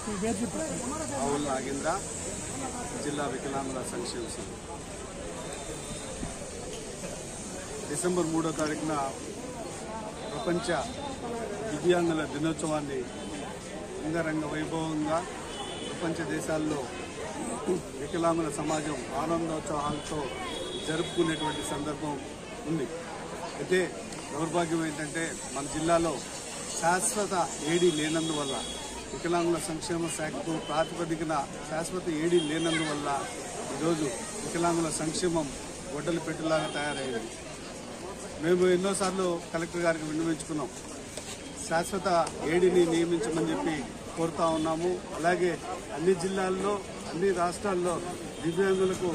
ఆవుల నాగేంద్ర, జిల్లా వికలాంగుల సంక్షేమ సంఘం. డిసెంబర్ 3వ తారీఖున ప్రపంచ దివ్యాంగుల దినోత్సవాన్ని అంగరంగ వైభవంగా ప్రపంచ దేశాల్లో వికలాంగుల సమాజం ఆనందోత్సవాలతో జరుపుకునేటువంటి సందర్భం ఉంది. అయితే దౌర్భాగ్యం ఏంటంటే మన జిల్లాలో శాశ్వత ఏడీ లేనందువల్ల, వికలాంగుల సంక్షేమ శాఖకు ప్రాతిపదికన శాశ్వత ఏడీ లేనందువల్ల ఈరోజు వికలాంగుల సంక్షేమం గొడ్డలి పెట్టేలాగా తయారైంది. మేము ఎన్నోసార్లు కలెక్టర్ గారికి విన్నవించుకున్నాం, శాశ్వత ఏడీని నియమించమని చెప్పి కోరుతా ఉన్నాము. అలాగే అన్ని జిల్లాల్లో, అన్ని రాష్ట్రాల్లో దివ్యాంగులకు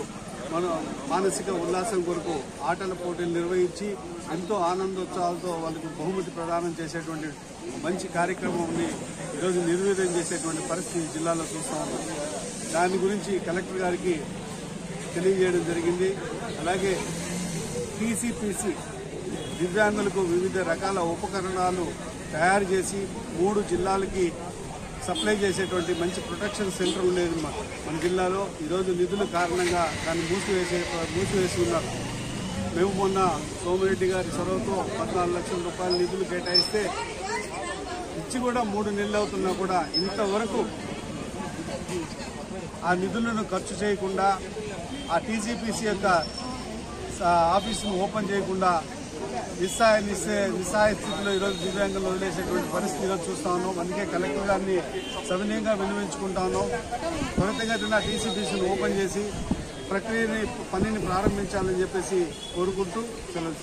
మానసిక ఉల్లాసం కొరకు ఆటల పోటీలు నిర్వహించి ఎంతో ఆనందోత్సవాలతో వాళ్ళకు బహుమతి ప్రదానం చేసేటువంటి మంచి కార్యక్రమాన్ని ఈరోజు నిర్వీర్యం చేసేటువంటి పరిస్థితి జిల్లాలో చూస్తూ ఉన్నాం. దాని గురించి కలెక్టర్ గారికి తెలియజేయడం జరిగింది. అలాగే టీసీపీసీ దివ్యాంగులకు వివిధ రకాల ఉపకరణాలు తయారు చేసి 3 జిల్లాలకి సప్లై చేసేటువంటి మంచి ప్రొటెక్షన్ సెంటర్ ఉండేది మన జిల్లాలో. ఈరోజు నిధుల కారణంగా దాన్ని మూసివేసి ఉన్నారు. మేము మొన్న సోమిరెడ్డి గారి చొరవతో 14 లక్షల రూపాయల నిధులు కేటాయిస్తే ఇచ్చి కూడా 3 నెలలు అవుతున్నా కూడా ఇంతవరకు ఆ నిధులను ఖర్చు చేయకుండా, ఆ టీసీపీసీ యొక్క ఆఫీసును ఓపెన్ చేయకుండా నిస్సహాయ స్థితిలో ఈరోజు దివ్యాంగులు వదిలేసేటువంటి పరిస్థితి ఈరోజు చూస్తా ఉన్నాం. అందుకే కలెక్టర్ గారిని సవినయంగా విన్నవించుకుంటా ఉన్నాం. త్వరితగతిన టీసీపీసీని ఓపెన్ చేసి పనిని ప్రారంభించాలని చెప్పేసి కోరుకుంటూ సెలవు.